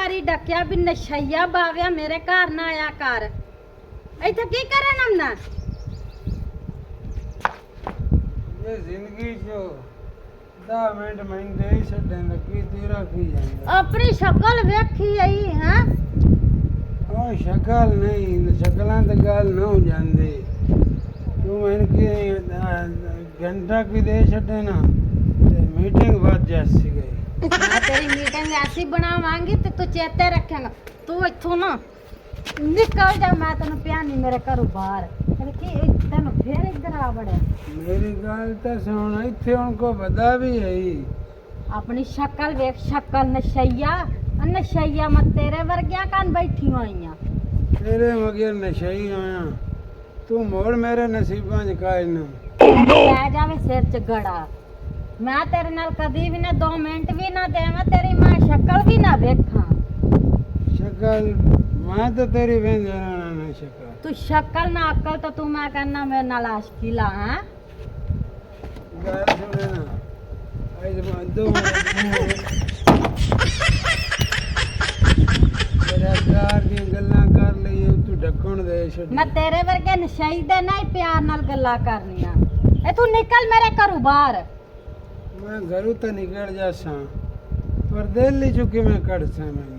ਵਾਰੀ ਡੱਕਿਆ ਵੀ ਨਸ਼ਈਆ ਬਾਵਿਆ ਮੇਰੇ ਘਰ ਨਾ ਆਇਆ ਕਰ। ਇੱਥੇ ਕੀ ਕਰਨ ਆਉਣਾ? ਇਹ ਜ਼ਿੰਦਗੀ ਚੋ 10 ਮਿੰਟ ਮੈਨੂੰ ਦੇ ਛੱਡਣ ਲੱਗੀ ਤੇਰਾ ਕੀ ਜਾਂਦਾ? ਆਪਣੀ ਸ਼ਕਲ ਵੇਖੀ ਆਈ ਹੈ। ਉਹ ਸ਼ਕਲ ਨਹੀਂ, ਸ਼ਕਲਾਂ ਤੇ ਗੱਲ ਨਾ ਹੋ ਜਾਂਦੀ। ਤੂੰ ਮੈਨੂੰ ਕੀ ਘੰਟਾ ਕੀ ਦੇ ਛੱਡੇ ਨਾ ਤੇ ਮੀਟਿੰਗ ਵੱਧ ਜਾਸੀ ਗਈ। ਮੈਂ ਤੇਰੀ ਮੀਟਿੰਗ ਐਸੀ ਬਣਾਵਾਂਗੀ ਤੇ ਤੂੰ ਚੇਤੇ ਰੱਖੇਂਗਾ। ਤੂੰ ਇੱਥੋਂ ਨਾ ਨਿਕਲ ਜਾ, ਮੈਂ ਤੈਨੂੰ ਪਿਆ ਨਹੀਂ ਮੇਰੇ ਘਰੋਂ ਬਾਹਰ। ਕੀ ਤੈਨੂੰ ਫੇਰ ਇੱਧਰ ਆ ਵੜਿਆ? ਮੇਰੀ ਗੱਲ ਤਾਂ ਸੁਣ, ਇੱਥੇ ਹੁਣ ਕੋ ਪਤਾ ਵੀ ਹੈ ਆਪਣੀ ਸ਼ਕਲ ਵੇਖ, ਸ਼ਕਲ ਨਸ਼ਈਆ ਮੈਂ ਤੇਰੇ ਵਰਗਿਆਂ ਕੰਨ ਬੈਠੀ ਹੋਈਆਂ। ਤੇਰੇ ਮਗਰ ਨਸ਼ਈ ਹੋਇਆ ਤੂੰ ਮੋੜ ਮੇਰੇ ਨਸੀਬਾਂ ਚ ਕਾਇ ਨਾ ਲੈ ਜਾਵੇ ਸਿਰ ਚ ਗੜਾ। ਮੈਂ ਤੇਰੇ ਨਾਲ ਕਦੀ ਵੀ ਨਾ 2 ਮਿੰਟ ਵੀ ਨਾ ਦੇਵਾਂ, ਤੇਰੀ ਮੈਂ ਸ਼ਕਲ ਵੀ ਨਾ ਵੇਖਾਂ। ਸ਼ਕਲ ਮੈਂ ਤਾਂ ਤੇਰੀ ਵੇਂਦ ਰਹਿਣਾ ਨਾ ਸ਼ਕਲ। ਤੂੰ ਸ਼ਕਲ ਨਾ ਅਕਲ ਤਾਂ ਤੂੰ ਮੈਂ ਕਹਿੰਦਾ ਮੇਰੇ ਨਾਲ ਆਸ਼ਕੀ ਲਾ ਹੈ। ਗੱਲ ਸੁਣੇ ਨਾ ਅੱਜ ਬੰਦੋ ਤੇਰਾ ਪਿਆਰ ਦੀਆਂ ਗੱਲਾਂ ਕਰ ਲਈ ਤੂੰ ਢੱਕਣ ਦੇ ਛੱਡ। ਮੈਂ ਤੇਰੇ ਵਰਗੇ ਨਸ਼ਈ ਦੇ ਨਾਲ ਹੀ ਪਿਆਰ ਨਾਲ ਗੱਲਾਂ ਕਰਨੀਆਂ। ਇਹ ਤੂੰ ਨਿਕਲ ਮੇਰੇ ਘਰੋਂ ਬਾਹਰ। ਮੈਂ ਘਰੋਂ ਤਾਂ ਨਿਕਲ ਜਾਸਾਂ ਪਰ ਦਿਲ ਹੀ ਚੁੱਕੀ ਮੈਂ ਕੱਢਸਾਂ ਮੈਨੂੰ।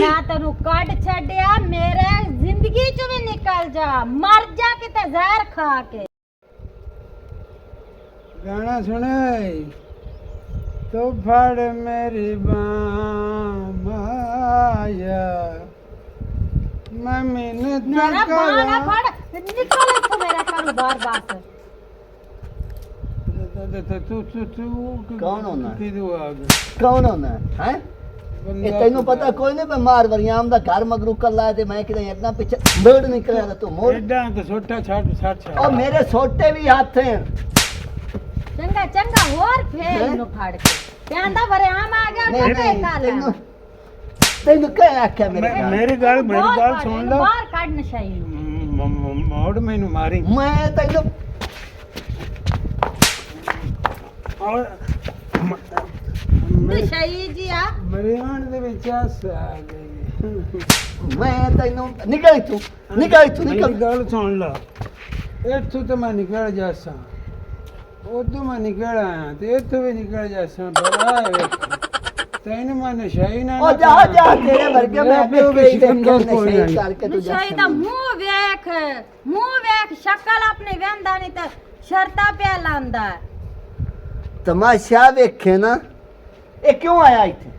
ਮੈਂ ਤੈਨੂੰ ਕੱਢ ਛੱਡਿਆ, ਮੇਰੇ ਜ਼ਿੰਦਗੀ ਚੋਂ ਵੀ ਨਿਕਲ ਜਾ, ਮਰ ਜਾ ਕਿਤੇ ਜ਼ਹਿਰ ਖਾ ਕੇ। ਗਾਣਾ ਸੁਣੇ ਤੋ ਫੜ ਮੇਰੀ ਬਾਂਹ ਮਾਇਆ ਮੈਂ ਮਿਹਨਤ ਮੇਰਾ ਬਾਣਾ ਕਰਾਂ। ਫੜ, ਨਿਕਲ ਇੱਥੋਂ ਮੇਰੇ ਘਰੋਂ ਬਾਹਰ ਬਸ। ਤੂੰ ਕੌਣ ਹੋਣਾ? ਕਿਦੋਂ ਆ ਗਿਆ? ਕੌਣ ਹੋਣਾ ਹੈ? ਇਹ ਤੈਨੂੰ ਪਤਾ ਕੋਈ ਨਹੀਂ ਬਿਮਾਰ ਵਰਿਆਮ ਦਾ ਘਰ ਮਗਰੂ ਕੱਲਾ ਤੇ ਮੈਂ ਕਿਤੇ ਇਤਨਾ ਪਿੱਛੇ ਮੋੜ ਨਿਕਲਿਆ ਤੂੰ ਮੋੜ। ਐਡਾ ਤਾਂ ਛੋਟਾ ਛੱਡ ਉਹ ਮੇਰੇ ਛੋਟੇ ਵੀ ਹੱਥ ਹੈ। ਚੰਗਾ ਹੋਰ ਫੇਰ ਇਹਨੂੰ ਫੜ ਕੇ ਕਹਿੰਦਾ ਵਰਿਆਮ ਆ ਗਿਆ ਨਹੀਂ, ਤੇ ਨਹੀਂ, ਕਰ ਤੈਨੂੰ ਤੈਨੂੰ ਕਹਿ ਆਖਿਆ ਮੇਰੇ ਨਾਲ? ਮੇਰੀ ਗੱਲ ਸੁਣ ਲੈ। ਬਾਹਰ ਕੱਢ ਨਸ਼ਈ ਨੂੰ। ਮੋੜ ਮੈਨੂੰ ਮਾਰੀ। ਮੈਂ ਤੈਨੂੰ ਨਸ਼ਈ ਜੀ ਆ ਮੇਰੇ ਆਣ ਦੇ ਵਿੱਚ ਆ ਗਈ। ਮੈਂ ਤੈਨੂੰ ਨਿਕਲ ਤੂੰ ਨਿਕਲ ਤੂੰ ਮੇਰੀ ਨਿਕਲ। ਗੱਲ ਸੁਣ ਲਾ, ਇੱਥੋਂ ਤਾਂ ਮੈਂ ਨਿਕਲ ਜਾਸਾਂ, ਉਦੋਂ ਮੈਂ ਨਿਕਲ ਆਇਆ ਤੇ ਇੱਥੋਂ ਵੀ ਨਿਕਲ ਜਾਸਾਂ। ਬੜਾ ਹੈ ਤੈਨੂੰ ਮੈਂ ਨਸ਼ਾਈ ਨਾ ਉਹ ਜਾ ਜਾ ਤੇਰੇ ਵਰਗੇ ਮੈਂ ਵੇਖੇ ਨਸ਼ੇ ਕਰਕੇ ਤੂੰ ਜਾ। ਨਸ਼ਈ ਦਾ ਮੂੰਹ ਵੇਖ ਸ਼ਕਲ ਆਪਣੀ ਵੰਦਾ ਨਹੀਂ ਤੇ ਸ਼ਰਤਾਂ ਪਿਆ ਲਾਂਦਾ। ਤਮਾਸ਼ਾ ਵੇਖੇ ਨਾ ਇਹ ਕਿਉਂ ਆਇਆ ਇੱਥੇ?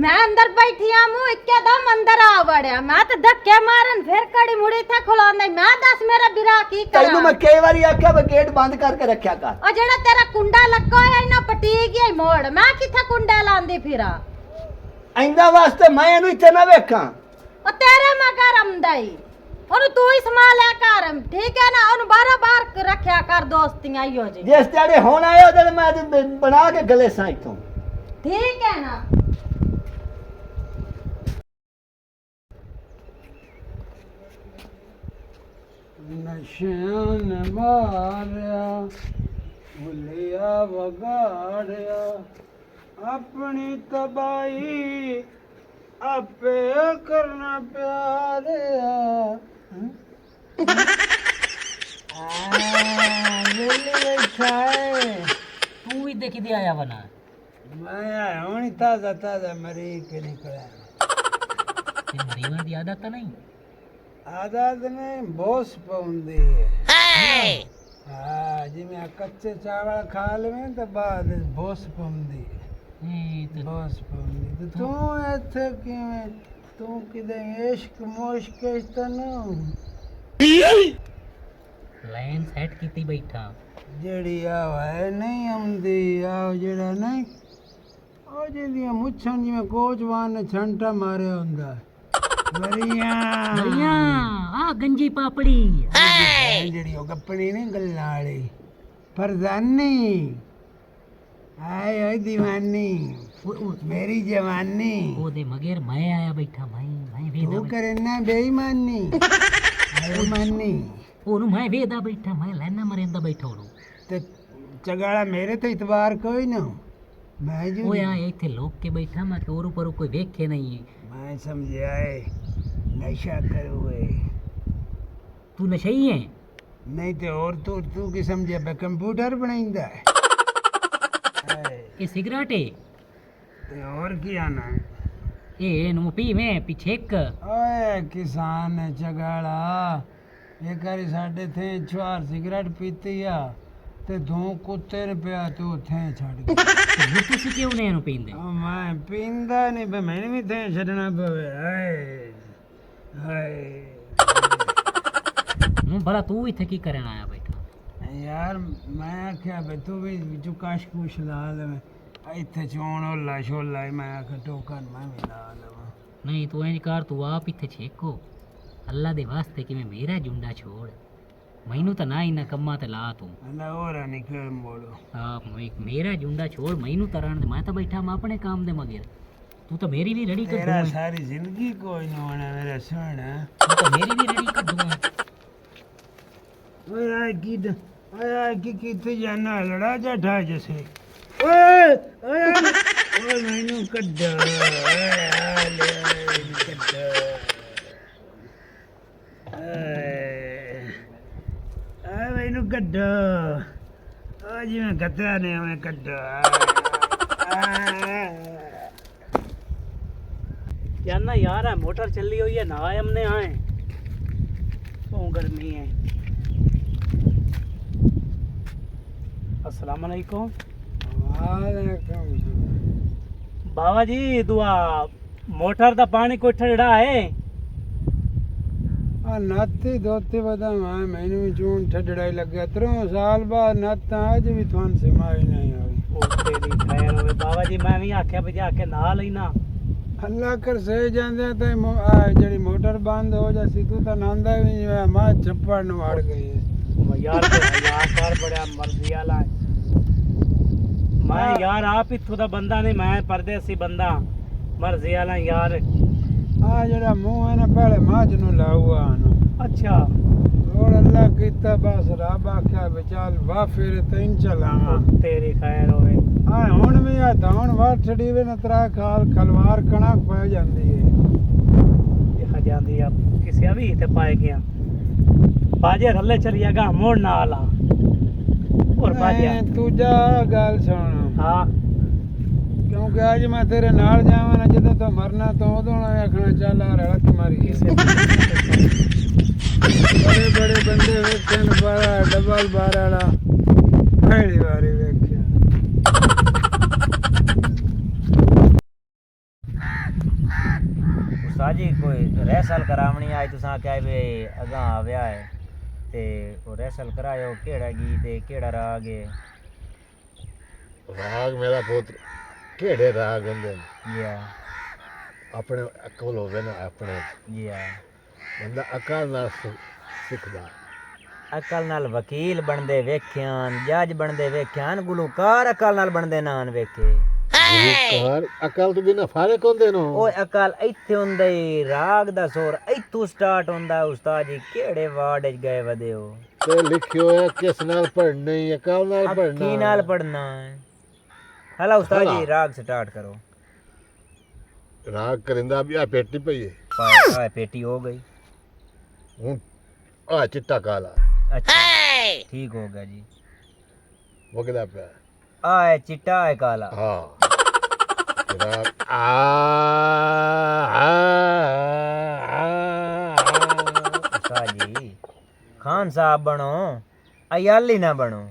ਮੈਂ ਅੰਦਰ ਬੈਠੀ ਆ, ਮੂੰਹ ਇੱਕੇ ਦਮ ਅੰਦਰ ਆ ਵੜਿਆ। ਮੈਂ ਤੇ ਧੱਕੇ ਮਾਰਨ ਫਿਰ ਕੜੀ ਮੁੜੀ ਤੇ ਖੁਲਾਉਂਦਾ। ਮੈਂ ਦੱਸ ਮੇਰਾ ਬਿਰਾ ਕੀ ਕਰਾਂ? ਤੈਨੂੰ ਮੈਂ ਕਈ ਵਾਰੀ ਆਖਿਆ ਵੀ ਗੇਟ ਬੰਦ ਕਰਕੇ ਰੱਖਿਆ ਕਰ। ਉਹ ਜਿਹੜਾ ਤੇਰਾ ਕੁੰਡਾ ਲੱਗਾ ਹੋਇਆ ਇਹਨਾਂ ਪਟੀ ਗਿਆ ਮੋੜ। ਮੈਂ ਕਿੱਥੇ ਕੁੰਡਾ ਲਾਂਦੀ ਫਿਰਾਂ? ਆਇੰਦਾ ਵਾਸਤੇ ਮੈਂ ਇਹਨੂੰ ਇੱਥੇ ਨਾ ਵੇਖਾਂ। ਉਹ ਤੇਰੇ ਮਗਰ ਆਉਂਦਾਈ, ਉਹਨੂੰ ਤੂੰ ਹੀ ਸੰਭਾਲਿਆ ਕਰ, ਠੀਕ ਹੈ ਨਾ? ਉਹਨੂੰ ਬਾਰ ਰੱਖਿਆ ਕਰ ਦੋਸਤੀਆਂ ਹੀ ਹੋ ਜੀ। ਜਿਸ ਜਿਹੜੇ ਹੁਣ ਆਏ ਉਹਦੇ ਮੈਂ ਅੱਜ ਬਣਾ ਕੇ ਗਲੇ ਸਾਂ ਇੱਥੋਂ। ਠੀਕ ਹੈ ਨਾ? ਨਸ਼ਿਆਂ ਨੇ ਮਾਰਿਆ ਭੁੱਲਿਆ ਵਗਾੜਿਆ ਆਪਣੀ ਤਬਾਈ ਆਪੇ ਕਰਨਾ ਪਿਆਰਿਆ। तू भी देखी दे आया बना मैं आया हूँ नहीं, ताजा मरी के निकला। ते मरीवा दी आदत तो नहीं आदत ने बोस पाउंदी है। हाँ जी मैं कच्चे चावल खा लवें तो बाद बोस पाउंदी बोस पाउंदी। तो तू इत्थे किवें तू किदे इश्क मुश्क तनु लाइन सेट कीती बैठा ਜਿਹੜੀ ਆ ਹੈ ਨਹੀਂ ਆਉਂਦੀ ਆ ਜਿਹੜਾ ਨਹੀਂ ਉਹ ਜਿਹਦੀਆਂ ਮੁੱਛਾਂ ਜਿਵੇਂ ਕੋਚਵਾਨ ਨੇ ਛੰਟਾ ਮਾਰਿਆ ਹੁੰਦਾ। ਮਰੀਆਂ मरिया आ गंजी पापड़ी ਜਿਹੜੀ ਉਹ ਗੱਪਣੀ ਨਹੀਂ ਗੱਲਾਂ ਵਾਲੀ ਫਰਜ਼ਾਨੀ ਆਏ ਓਏ दीवानी मेरी जवानी ओ दे मगेर मैं आया बैठा मैं तू वेदा करे ना बेईमानी बेईमानी ओनु मैं वेदा बैठा मैं लेना मरेंदा बैठा ओनु ते चगाड़ा मेरे तो इतबार कोई ना मैं जो ਓਏ ਆ ਇੱਥੇ ਲੋਕ ਕੇ ਬੈਠਾ ਮੈਂ ਕਿ ਔਰੂ ਪਰੂ ਕੋਈ ਵੇਖੇ ਨਹੀਂ मैं समझाए नशा करोगे ਤੂੰ ਨਸ਼ਈ ਹੈ नहीं तो और तू की समझे पे कंप्यूटर बनाइंदा है ਇਹ ਸਿਗਰਟ ਹੈ ते और की आना ਇਹ ਨੂੰ ਪੀ ਮੈਂ ਪਿੱਛੇ ਇੱਕ ओए किसान चगाड़ा एक बारी साडे थे छुआर सिगरेट पीती आ ते दो कुत्ते ने पिया ते उथे छड़ गए ਤੂੰ ਤੁਸੀਂ ਕਿਉਂ ਨੇ ਇਹਨੂੰ ਪੀਂਦੇ ओ मैं पींदा नहीं पे मैंने भी थे छड़ना पवे हाय हाय ਹੂੰ ਭਲਾ ਤੂੰ ਇੱਥੇ ਕੀ ਕਰਨ ਆਇਆ ਬੈਠਾ यार मैं आख्या बे तू भी विचू काश कुछ ला ले इत्थे चोण होला छोला मैं आख्या टोकन मैं भी ला लवां ਨਹੀਂ ਤੂੰ ਇੰਜ ਕਰ ਤੂੰ ਆਪ ਇੱਥੇ ਛੇਕੋ ਅੱਲਾ ਦੇ ਵਾਸਤੇ ਕਿਵੇਂ ਮੇਰਾ ਜੁੰਡਾ ਛੋੜ ਮੈਨੂੰ ਤਾਂ ਨਾ ਇਹਨਾਂ ਕੰਮਾਂ ਤੇ ਲਾ ਤੂੰ अल्लाह और निकल मोड़ो ਆਪ ਮੇਰਾ ਜੁੰਡਾ ਛੋੜ ਮੈਨੂੰ ਤਾਂ ਰਹਿਣ ਦੇ ਮੈਂ ਤਾਂ ਬੈਠਾ ਮੈਂ ਆਪਣੇ ਕੰਮ ਦੇ ਮਗਰ ਤੂੰ ਤਾਂ ਮੇਰੀ ਵੀ ਰੜੀ तेरा ਕੱਢੂ सारी जिंदगी कोई न होना मेरा सोना ਤੂੰ ਤਾਂ ਮੇਰੀ ਵੀ ਰੜੀ ਕੱਢੂ ओए आय की किथे जाना लड़ा जाठा जैसे ओए ओए ओए मैनू कड्डा ले कड्डा आ मैनू कड्डा आज मैं कतरा ने मैं कड्डा जाना यार है मोटर चली हुई है ना हमने आए तो गर्मी है अस्सलाम वालेकुम वालेकुम बाबा जी दुआ मोटर दा पानी कोई ठंडा है आ नाती धोती बदा मैनू भी जून ठडड़ाई लगे 3 साल बाद नत आज भी थन सिमाई नहीं आई ओ तेरी खैर होवे बाबा जी मैं भी आख्या भी जाके नहा लेना अल्लाह कर सही जांदे ते जड़ी मोटर बंद हो जासी तू तो नांदा भी नहीं मां छप्पड़ न वड़ गई यार यार बड़ा मर्जी वाला है मैं यार आप इत्थों दा बंदा नहीं मैं परदेसी बंदा मर्जी वाला यार आ जड़ा मुंह है ना पहले मां नु लाऊआ नु अच्छा और अल्लाह कीता बस रब आख्या बेचाल वाह फिर तीन चलावा तेरी खैर होवे आ हुन भी आ धान वाट छड़ी वे न तरा खाल खलवार कणक पै जांदी है देखा जांदी अब किसी भी ते पाए गया बाजे थल्ले चलिएगा मोड़ ना आला और बाजे तू जा गल सुन हाँ क्योंकि आज मैं तेरे नाल जावां ना जदों तो मरना तो उदों ना आखना चल आ रहा तुम्हारी बड़े बड़े बंदे वेखे न बारा डबल बार वाला पहली बारी वेख्या उस्ताद जी कोई रहसल करावनी आज तुसां आख्या वे अगां आव्या है ते ओ रहसल करायो केड़ा गीत है केड़ा राग है राग मेरा पुत्र केड़े राग होंदे या अपने अकल होवे ना अपने या बंदा अकल नाल सिखदा अकल नाल वकील बनदे वेख्यान जज बनदे वेख्यान गुलूकार अकल नाल बनदे नान वेखे गुलूकार अकल तो बिना फारिक होंदे नो ओए अकल इत्थे हुंदे राग दा सुर इत्थों स्टार्ट हुंदा उस्ताद जी केड़े वार्ड च गए वदे हो ते लिखियो है किस नाल पढ़ना है अकल नाल पढ़ना अक्की नाल पढ़ना है हला उस्ताद जी राग स्टार्ट करो राग करिंदा भी आ पेटी पई है पाए पेटी हो गई हूं आ चिट्टा काला अच्छा ठीक हो गया जी वगदा पे आए चिट्टा है काला हां राग आ उस्ताद जी खान साहब बनो अयाली ना बनो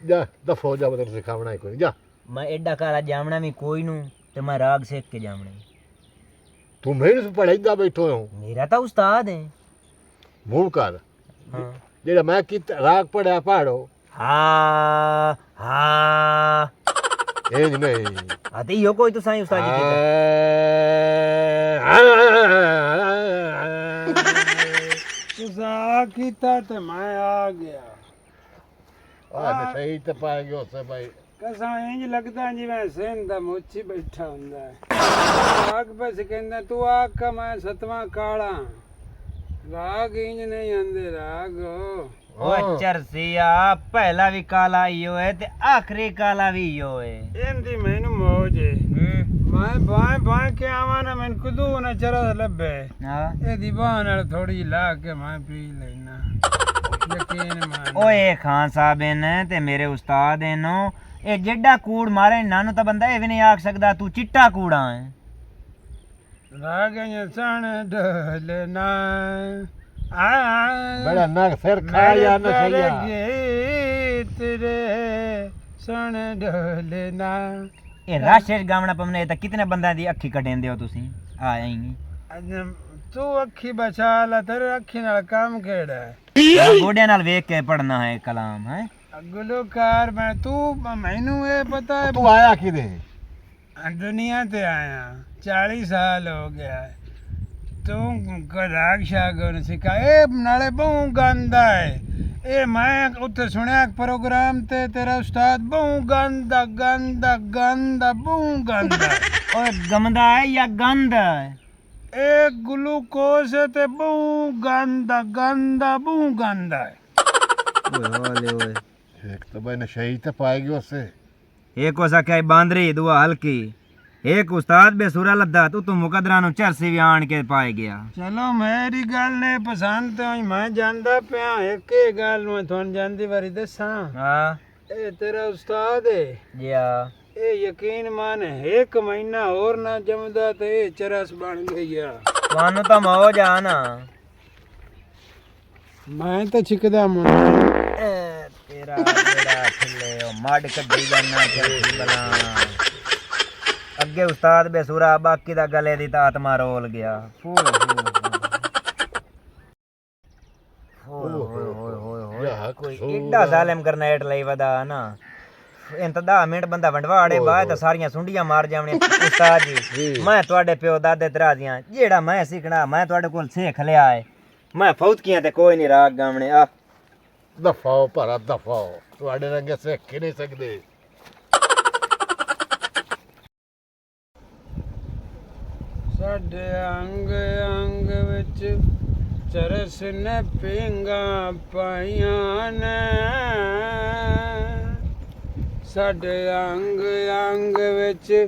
जा दफो जा मतलब सिखावना है कोई जा मैं एडा काला जामना भी कोई नू ते मैं राग सीख के जामना तू मेरे से पढ़ाईदा बैठो हो मेरा तो उस्ताद है मूव कर हाँ जेड़ा मैं की राग पढ़या पढ़ो हा हा एज नहीं आती हो कोई तो साईं उस्ताद जी की तुसा कीता ते मैं आ गया सही तो पाएंगे उससे भाई कसा इंज लगदा जिवें सेन दा मुच्छी बैठा हुंदा है राग बस कहंदा तू आका मैं सतवां काला राग इंज नहीं आंदे राग ਉਹ ਚਰਸੀਆ ਪਹਿਲਾ ਵੀ ਕਾਲਾ ਹੀ ਹੋਏ ਤੇ ਆਖਰੀ ਕਾਲਾ ਵੀ ਹੋਏ ਇਹਦੀ ਮੈਨੂੰ ਮੌਜ ਏ ਮੈਂ ਬਾਹ ਕੇ ਆਵਾਂ ਨਾ ਮੈਨੂੰ ਕੁਦੂ ਨਾ ਚਰਸ ਲੱਭੇ ਹਾਂ ਇਹਦੀ ਬਾਹ ਨਾਲ ਥੋੜੀ ਲਾ ਕੇ ਮੈਂ ਪੀ ਲੈਣਾ ਯਕੀਨ ਮੰਨ ਓਏ ਖਾਨ ਸਾਹਿਬ ਨੇ ਤੇ ਮੇਰੇ ਉਸਤਾਦ ਇਹਨੂੰ ਇਹ ਜਿੱਡਾ ਕੂੜ ਮਾਰੇ ਨਾਨੂੰ ਤਾਂ ਬੰਦਾ ਇਹ ਵੀ ਨਹੀਂ ਆਖ ਸਕਦਾ ਤੂੰ ਚਿੱਟਾ ਕੂੜਾ ਹੈ ਰਾਗਿਆਂ ਸਣ ਢਲਣਾ ਬੜਾ ਨਗ ਸਿਰ ਖਾ ਜਾਂ ਨਸ਼ਈਆ ਤੇਰੇ ਸਣ ਢਲਣਾ ਇਹ ਰਾਸ਼ੇ ਗਾਵਣਾ ਪਵਨੇ ਤਾਂ ਕਿਤਨੇ ਬੰਦਿਆਂ ਦੀ ਅੱਖੀ ਕੱਢੇਂਦੇ ਹੋ ਤੁਸੀਂ ਆਏਂਗੀ ਤੂੰ ਅੱਖੀ ਬਚਾ ਲੈ ਤੇਰੇ ਅੱਖੀ ਨਾਲ ਕੰਮ ਕਿਹੜਾ ਹੈ ਗੋਡਿਆਂ ਨਾਲ ਵੇਖ ਕੇ ਪੜਨਾ ਹੈ ਕਲਾਮ ਹੈ ਗੁਲੂਕਾਰ ਮੈਂ ਤੂੰ ਮੈਨੂੰ ਇਹ ਪਤਾ ਹੈ ਤੂੰ ਆਇਆ ਕਿਦੇ ਦੁਨੀਆ ਤੇ ਆਇਆ 40 ਸਾਲ ਹੋ ਗਿਆ ਹੈ। ਤੂੰ ਰਾਗ ਸ਼ਾਗਨ ਸਿਖਾ ਇਹ ਨਾਲੇ ਬਹੁ ਗੰਦਾ ਹੈ ਇਹ ਮੈਂ ਉੱਥੇ ਸੁਣਿਆ ਪ੍ਰੋਗਰਾਮ ਤੇ ਤੇਰਾ ਉਸਤਾਦ ਬਹੁ ਗੰਦਾ ਗੰਦਾ ਗੰਦਾ ਬਹੁ ਗੰਦਾ ਓਏ ਗਮਦਾ ਹੈ ਜਾਂ ਗੰਦ ਹੈ ਇਹ ਗਲੂਕੋਜ਼ ਤੇ ਬਹੁ ਗੰਦਾ ਗੰਦਾ ਬਹੁ ਗੰਦਾ ਹੈ ਓਏ ਇੱਕ ਤਾਂ ਬਈ ਨਸ਼ਈ ਤੇ ਪਾਏਗੀ ਉਸੇ एक को सके बांदरी दुआ हल्की एक उस्ताद बेसुरा लद्दा तू मुकदरा नु चरसी भी आन के पाए गया ਚਲੋ ਮੇਰੀ ਗੱਲ ਨੇ ਪਸੰਦ ਤੇ ਮੈਂ ਜਾਂਦਾ ਪਿਆ ਇੱਕ ਹੀ ਗੱਲ ਮੈਂ ਤੁਹਾਨੂੰ ਜਾਂਦੀ ਵਾਰੀ ਦੱਸਾਂ हाँ ਇਹ ਤੇਰਾ ਉਸਤਾਦ ਹੈ या ਇਹ ਯਕੀਨ ਮੰਨ ਇੱਕ ਮਹੀਨਾ ਹੋਰ ਨਾ ਜਮਦਾ ਤੇ ਇਹ ਚਰਸ ਬਣ ਗਈ ਆ ਤੁਹਾਨੂੰ ਤਾਂ ਮੌਜ ਆ ਨਾ ਮੈਂ ਤਾਂ ਛਿਕਦਾ ਮਨ ਤੇਰਾ ਜਿਹੜਾ ਥੱਲੇ ਉਹ ਮੱਡ ਕੱਢੀ ਜਾਣਾ ਚਰਸੀ ਬਲਾ ਅੱਗੇ ਉਸਤਾਦ ਬੇਸੁਰਾ ਬਾਕੀ ਦਾ ਗਲੇ ਦੀ ਤਾਂ ਆਤਮਾ ਰੋਲ ਗਿਆ ਕੋਈ ਏਡਾ ਜ਼ਾਲਮ ਕਰਨਾ ਏਟ ਲਈ ਵਦਾ ਨਾ ਇੰਤਦਾ ਮਿੰਟ ਬੰਦਾ ਵੰਡਵਾੜੇ ਬਾਅਦ ਤਾਂ ਸਾਰੀਆਂ ਸੁੰਡੀਆਂ ਮਾਰ ਜਾਵਣੀਆਂ ਉਸਤਾਦ ਜੀ ਮੈਂ ਤੁਹਾਡੇ ਪਿਓ ਦਾਦੇ ਤਰਾਜ਼ੀਆਂ ਜਿਹੜਾ ਮੈਂ ਸਿੱਖਣਾ ਮੈਂ ਤੁਹਾਡੇ ਕੋਲ ਸਿੱਖ ਲਿਆ ਏ ਮੈਂ ਫੌਤਕੀਆਂ ਤੇ ਕੋਈ ਨਹੀਂ ਰਾਗ ਗਾਵਣੇ ਆ ਦਫਾਓ ਭਰਾ ਦਫਾਓ ਤੁਹਾਡੇ ਰੰਗੇ ਸਿੱਖ ਹੀ ਨਹੀਂ ਸਕਦੇ ਸਾਡੇ ਅੰਗ ਅੰਗ ਵਿੱਚ ਚਰਸ ਨੇ ਪਿੰਗਾ ਪਾਈਆਂ ਨੇ ਸਾਡੇ ਅੰਗ ਅੰਗ ਵਿੱਚ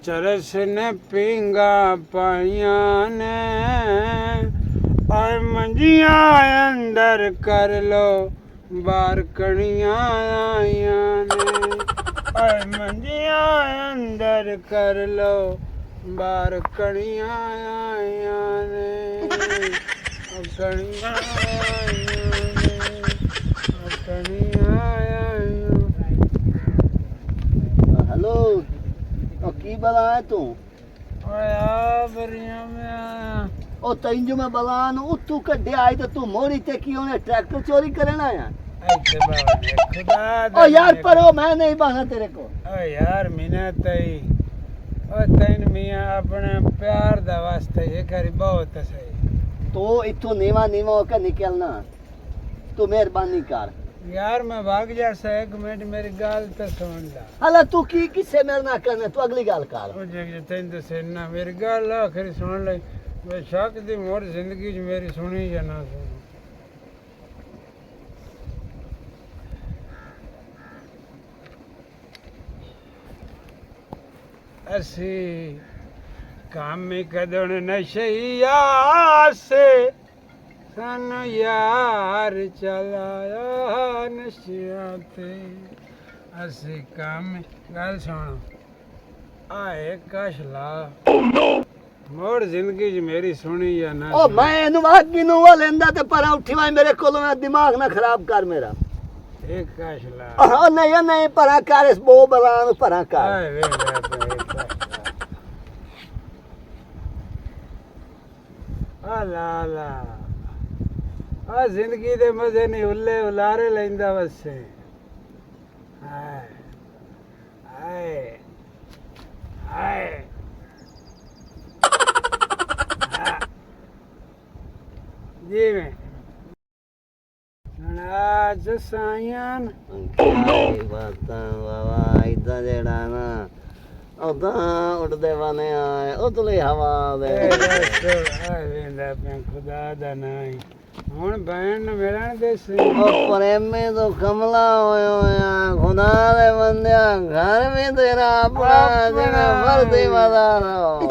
ਚਰਸ ਨੇ ਪਿੰਗਾ ਪਾਈਆਂ ਨੇ ਆਏ ਮੰਜੀਆਂ ਅੰਦਰ ਕਰ ਲੋ ਬਾਹਰ ਕਣੀਆਂ ਆਈਆਂ ਨੇ ਆਏ ਮੰਜੀਆਂ ਅੰਦਰ ਕਰ ਲੋ ਬਾਹਰ ਕਣੀਆਂ ਆਈਆਂ ਨੇ ਕਣੀਆਂ ਆਈਆਂ ਨੇ ਕਣੀਆਂ ਆਈਆਂ हेलो ओ की बला है तू ਓਏ ਆ ਬਰੀਆਂ ਮੈਂ ओ तैन जो मैं बला नु तू कड्डे आई तो तू मोरी ते की ओने ट्रैक्टर चोरी करन आया ਇੱਥੇ ਬਾਬਾ ਖੁਦਾ ओ यार पर ओ मैं नहीं बहाना तेरे को ਓ ਯਾਰ ਮੀਨਾ ਤਈ ਓ ਤੈਨ ਮੀਆਂ ਆਪਣੇ ਪਿਆਰ ਦਾ ਵਾਸਤੇ ਇਹ ਕਰੀ ਬਹੁਤ ਸਹੀ तो इथों नीवा नीवा होकर निकलना तू मेहरबानी कर यार मैं भाग जा सा एक मिनट मेरी गाल तो सुन ला हला तू की किससे मेरे ना करना तू अगली गाल कर ओ जे तैन तो सुनना मेरी गाल आखिर सुन ले मैं शक दी मोर जिंदगी च मेरी सुनी या ना सुनी असी कामी कदण नशैया से सन यार चलाया नशिया ते असी कामी गल सुन आए कशला मोर जिंदगी च मेरी सुनी या ना ओ मैं एनु वागी नु वा लेंदा ते पर उठी वाई मेरे कोलों दिमाग ना खराब कर मेरा एक कशला हां नहीं परा कर इस बो बलान परा कर आए वे ला ला आ जिंदगी दे मजे नहीं हुल्ले हुलारे लेंदा वसे हाय हाय हाय जी में आज सायन बातां बाबा इदा जेड़ा ना ओदा उड़दे वाने आए उतली हवा दे आए वेंदा पे खुदा दा नहीं ਹੁਣ ਬੈਣ ਨੂੰ ਮਿਲਣ ਦੇ ਸੀ ਉਹ ਪ੍ਰੇਮੀ ਤੋਂ ਕਮਲਾ ਹੋਇਆ ਹੋਇਆ ਖੁਦਾ ਦੇ ਬੰਦਿਆ ਘਰ ਵੀ ਤੇਰਾ ਆਪਣਾ ਜਿਵੇਂ ਮਰਦੀ ਮਦਾਰੋ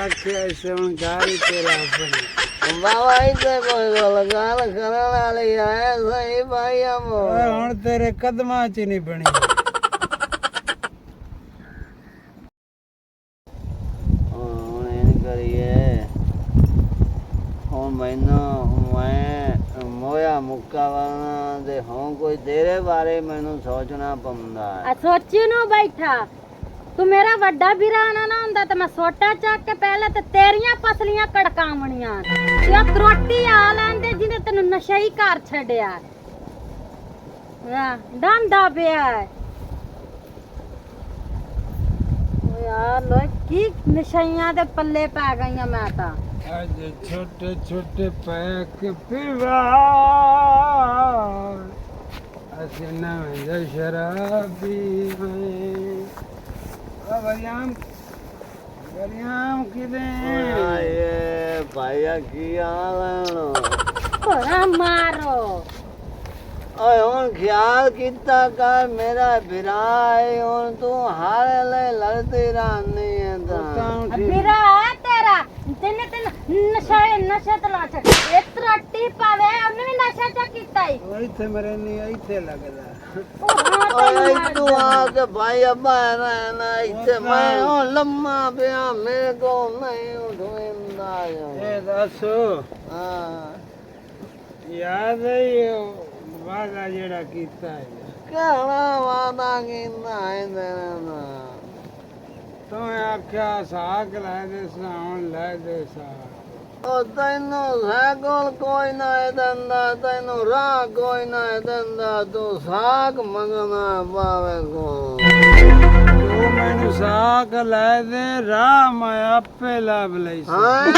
ਆਖਿਆ ਸੋਣ ਗਾਰੀ ਤੇਰਾ ਆਪਣਾ ਬਾਬਾ ਇੱਥੇ ਕੋਈ ਗੱਲ ਕਰਨ ਵਾਲੀ ਹੈ ਸਹੀ ਭਾਈ ਅਮੋ ਓਏ ਹੁਣ ਤੇਰੇ ਕਦਮਾਂ 'ਚ ਨਹੀਂ ਬਣੀ ਹੁਣ ਇਹ ਕਰੀਏ ਹੁਣ ਮੈਂ ਮੋਇਆ ਮੁੱਕਾ ਵਾਲਾ ਤੇ ਹੁਣ ਕੋਈ ਤੇਰੇ ਬਾਰੇ ਮੈਨੂੰ ਸੋਚਣਾ ਪੈਂਦਾ ਹੈ ਆ ਸੋਚੀ ਨੂੰ ਬੈਠਾ ਤੂੰ ਮੇਰਾ ਵੱਡਾ ਵੀਰਾਨਾ ਨਾ ਹੁੰਦਾ ਤੇ ਮੈਂ ਸੋਟਾ ਚੱਕ ਕੇ ਪਹਿਲਾਂ ਤੇ ਤੇਰੀਆਂ ਪਸਲੀਆਂ ਕੜਕਾਵਣੀਆਂ ਤੇ ਉਹ ਤਰੋਟੀ ਆ ਲੈਂਦੇ ਜਿਹਨੇ ਤੈਨੂੰ ਨਸ਼ਾ ਹੀ ਕਰ ਛੱਡਿਆ ਆ ਡਾਂਡਾ ਪਿਆ ਹੈ। ਓ ਯਾਰ ਲੋਏ ਕੀ ਨਸ਼ਈਆਂ ਦੇ ਪੱਲੇ ਪੈ ਗਈਆਂ ਮੈਂ ਤਾਂ ਅੱਜ ਛੋਟੇ ਛੋਟੇ ਪੈਕ ਪੀਵਾ ਅਸੀਂ ਨਵੇਂ ਸ਼ਰਾਬੀ ਹੋਏ ਵਰਿਆਮ ਕਿਦੇ ਆਏ ਭਾਈਆ ਕੀ ਹਾਲ ਹੈ ਭਰਾ ਮਾਰੋ ਓਏ ਹੁਣ ਖਿਆਲ ਕੀਤਾ ਕਰ ਮੇਰਾ ਵੀਰਾ ਹੈ ਹੁਣ ਤੂੰ ਹਾਰੇ ਲੈ ਲੜਦੀ ਰਹਿੰਦੀ ਹੈ ਤਾਂ ਵੀਰਾ ਹੈ ਤੇਰਾ ਤੈਨੂੰ ਨਸ਼ਾ ਤੇ ਲਾ ਛੱਡ ਇਹ ਤਰੋਟੀ ਪਾਵੇ ਉਹਨੇ ਵੀ ਨਸ਼ਾ ਚਾ ਕੀਤਾ ਹੀ ਇੱਥੇ ਮਰੇ ਨਹੀਂ ਇੱਥੇ ਲੱਗਦਾ ਓਏ ਤੂੰ ਆ ਕੇ ਭਾਈ ਅੱਬਾ ਰਹਿਣਾ ਇੱਥੇ ਮੈਂ ਹੁਣ ਲੰਮਾ ਪਿਆ ਮੇਰੇ ਕੋਲ ਨਹੀਂ ਉਠਦਾ ਇਹ ਦੱਸੋ ਹਾਂ ਯਾਦ ਹੈ ਉਹ ਵਾਦਾ ਜਿਹੜਾ ਕੀਤਾ ਹੈ ਕਿਹੜਾ ਵਾਦਾ ਕੀਤਾ ਹੈ ਤੇਰੇ ਨਾਲ ਤੂੰ ਆਖਿਆ ਸਾਗ ਲੈ ਦੇ ਸਾਉਣ ਲੈ ਦੇ ਸਾਗ ਉਹ ਤੈਨੂੰ ਸਾਗਲ ਕੋਈ ਨਾ ਦਿੰਦਾ ਤੈਨੂੰ ਰਾਹ ਕੋਈ ਨਾ ਦਿੰਦਾ ਤੂੰ ਸਾਗ ਮੰਗਣਾ ਪਾਵੇ ਕੋ ਤੂੰ ਮੈਨੂੰ ਸਾਗ ਲੈ ਦੇ ਰਾਹ ਮੈਂ ਆਪੇ ਲੱਭ ਲਈ ਸੀ ਹਾਂ